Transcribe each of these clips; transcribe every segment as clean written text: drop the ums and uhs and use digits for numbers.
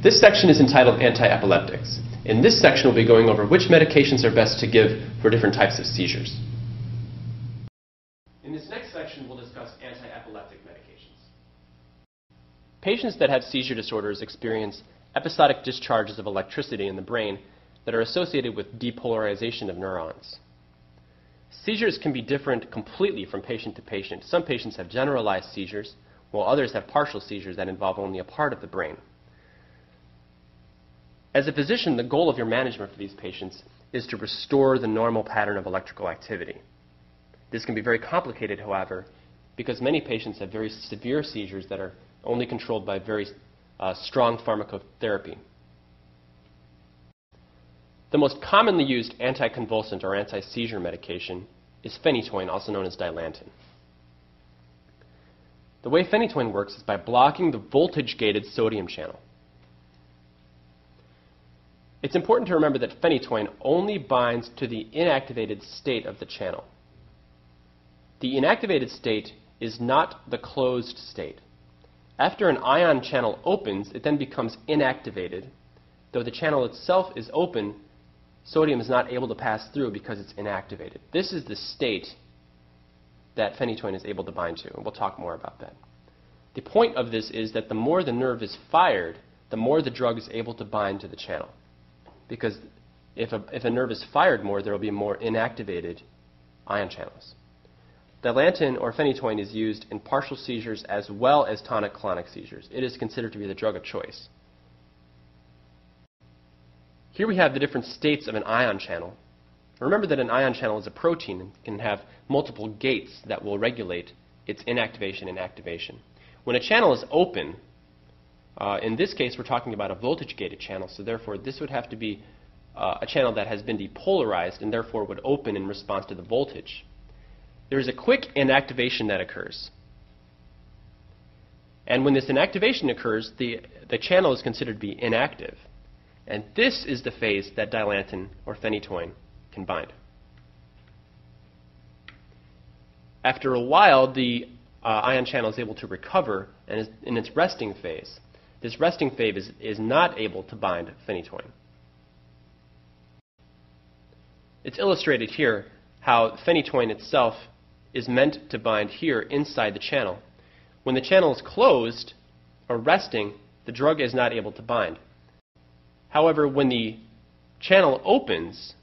This section is entitled Antiepileptics. In this section, we'll be going over which medications are best to give for different types of seizures. In this next section, we'll discuss antiepileptic medications. Patients that have seizure disorders experience episodic discharges of electricity in the brain that are associated with depolarization of neurons. Seizures can be different completely from patient to patient. Some patients have generalized seizures, while others have partial seizures that involve only a part of the brain. As a physician, the goal of your management for these patients is to restore the normal pattern of electrical activity. This can be very complicated, however, because many patients have very severe seizures that are only controlled by very strong pharmacotherapy. The most commonly used anticonvulsant or anti-seizure medication is phenytoin, also known as Dilantin. The way phenytoin works is by blocking the voltage-gated sodium channel. It's important to remember that phenytoin only binds to the inactivated state of the channel. The inactivated state is not the closed state. After an ion channel opens, it then becomes inactivated. Though the channel itself is open, sodium is not able to pass through because it's inactivated. This is the state that phenytoin is able to bind to, and we'll talk more about that. The point of this is that the more the nerve is fired, the more the drug is able to bind to the channel. Because if a nerve is fired more, there will be more inactivated ion channels. Dilantin or phenytoin is used in partial seizures as well as tonic-clonic seizures. It is considered to be the drug of choice. Here we have the different states of an ion channel. Remember that an ion channel is a protein and can have multiple gates that will regulate its inactivation and activation. When a channel is open, in this case we're talking about a voltage-gated channel, so therefore this would have to be a channel that has been depolarized and therefore would open in response to the voltage. There is a quick inactivation that occurs. And when this inactivation occurs, the channel is considered to be inactive. And this is the phase that Dilantin or phenytoin can bind. After a while, the ion channel is able to recover and is in its resting phase. This resting phase is not able to bind phenytoin. It's illustrated here how phenytoin itself is meant to bind here inside the channel. When the channel is closed or resting, the drug is not able to bind. However, when the channel opens,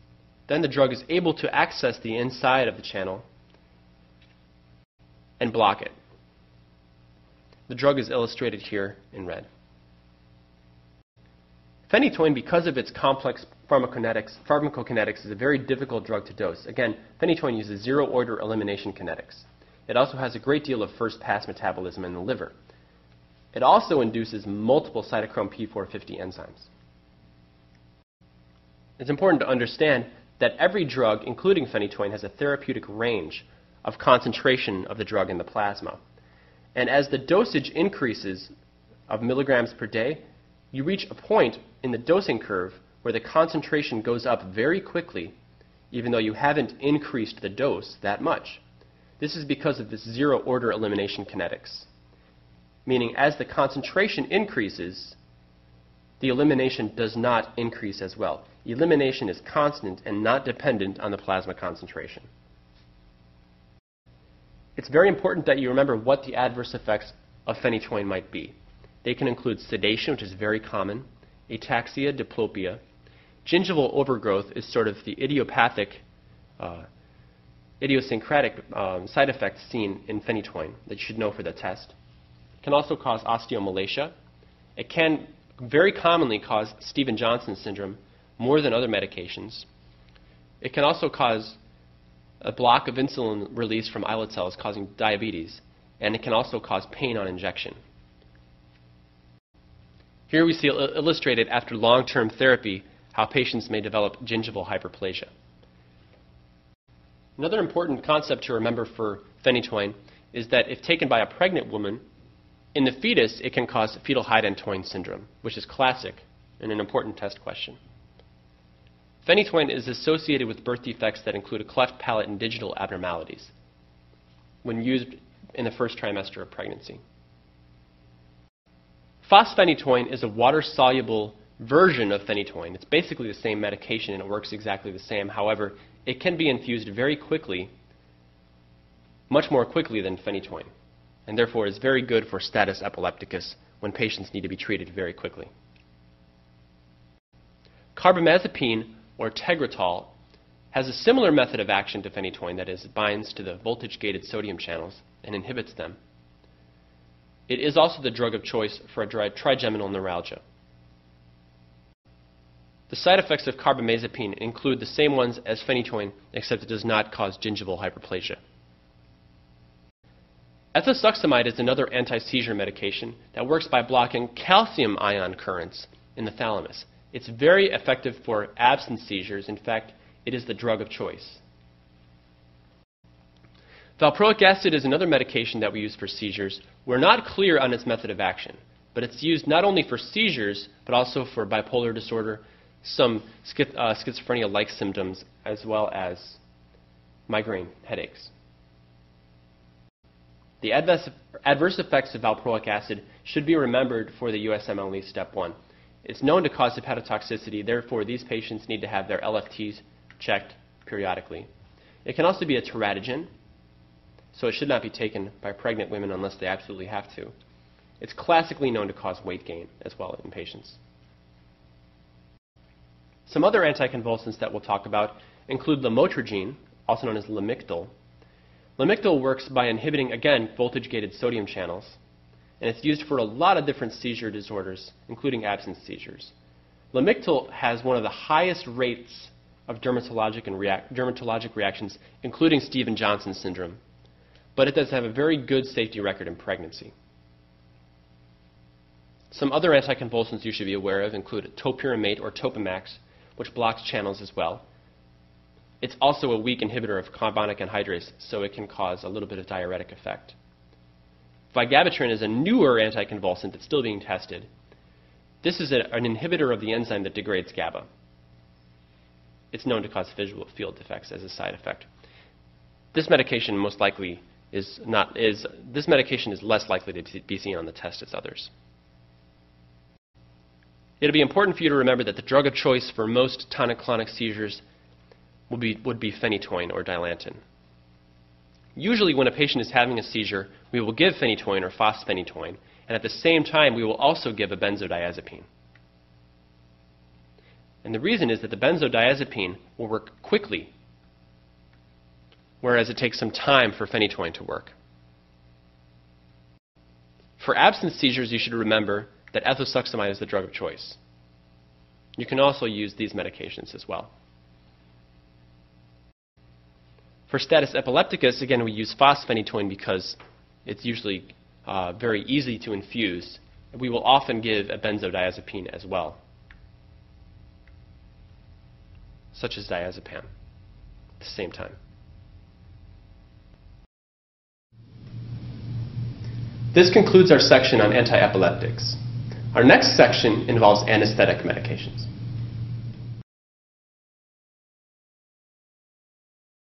then the drug is able to access the inside of the channel and block it. The drug is illustrated here in red. Phenytoin, because of its complex pharmacokinetics, is a very difficult drug to dose. Again, phenytoin uses zero-order elimination kinetics. It also has a great deal of first-pass metabolism in the liver. It also induces multiple cytochrome P450 enzymes. It's important to understand that every drug, including phenytoin, has a therapeutic range of concentration of the drug in the plasma. And as the dosage increases of milligrams per day, you reach a point in the dosing curve where the concentration goes up very quickly, even though you haven't increased the dose that much. This is because of this zero-order elimination kinetics, meaning as the concentration increases, the elimination does not increase as well. Elimination is constant and not dependent on the plasma concentration. It's very important that you remember what the adverse effects of phenytoin might be. They can include sedation, which is very common, ataxia, diplopia. Gingival overgrowth is sort of the idiosyncratic side effect seen in phenytoin that you should know for the test. It can also cause osteomalacia. It can very commonly cause Stevens-Johnson syndrome more than other medications. It can also cause a block of insulin release from islet cells, causing diabetes, and it can also cause pain on injection. Here we see illustrated after long-term therapy how patients may develop gingival hyperplasia. Another important concept to remember for phenytoin is that if taken by a pregnant woman, in the fetus it can cause fetal Hydantoin syndrome, which is classic and an important test question. Phenytoin is associated with birth defects that include a cleft palate and digital abnormalities when used in the first trimester of pregnancy. Fosphenytoin is a water-soluble version of phenytoin. It's basically the same medication and it works exactly the same. However, it can be infused very quickly, much more quickly than phenytoin, and therefore is very good for status epilepticus when patients need to be treated very quickly. Carbamazepine, or Tegretol, has a similar method of action to phenytoin, that is, it binds to the voltage-gated sodium channels and inhibits them. It is also the drug of choice for trigeminal neuralgia. The side effects of carbamazepine include the same ones as phenytoin, except it does not cause gingival hyperplasia. Ethosuximide is another anti-seizure medication that works by blocking calcium ion currents in the thalamus. It's very effective for absence seizures. In fact, it is the drug of choice. Valproic acid is another medication that we use for seizures. We're not clear on its method of action, but it's used not only for seizures, but also for bipolar disorder, some schizophrenia-like symptoms, as well as migraine headaches. The adverse effects of valproic acid should be remembered for the USMLE Step 1. It's known to cause hepatotoxicity, therefore these patients need to have their LFTs checked periodically. It can also be a teratogen, so it should not be taken by pregnant women unless they absolutely have to. It's classically known to cause weight gain as well in patients. Some other anticonvulsants that we'll talk about include lamotrigine, also known as Lamictal. Lamictal works by inhibiting, again, voltage-gated sodium channels, and it's used for a lot of different seizure disorders, including absence seizures. Lamictal has one of the highest rates of dermatologic reactions, including Stevens-Johnson syndrome, but it does have a very good safety record in pregnancy. Some other anticonvulsants you should be aware of include topiramate or Topamax, which blocks channels as well. It's also a weak inhibitor of carbonic anhydrase, so it can cause a little bit of diuretic effect. Vigabatrin is a newer anticonvulsant that's still being tested. This is an inhibitor of the enzyme that degrades GABA. It's known to cause visual field defects as a side effect. This medication most likely is less likely to be seen on the test as others. It'll be important for you to remember that the drug of choice for most tonic-clonic seizures would be phenytoin or Dilantin. Usually when a patient is having a seizure, we will give phenytoin or fosphenytoin, and at the same time we will also give a benzodiazepine. And the reason is that the benzodiazepine will work quickly, whereas it takes some time for phenytoin to work. For absence seizures, you should remember that ethosuximide is the drug of choice. You can also use these medications as well. For status epilepticus, again, we use fosphenytoin because it's usually very easy to infuse. We will often give a benzodiazepine as well, such as diazepam, at the same time. This concludes our section on antiepileptics. Our next section involves anesthetic medications.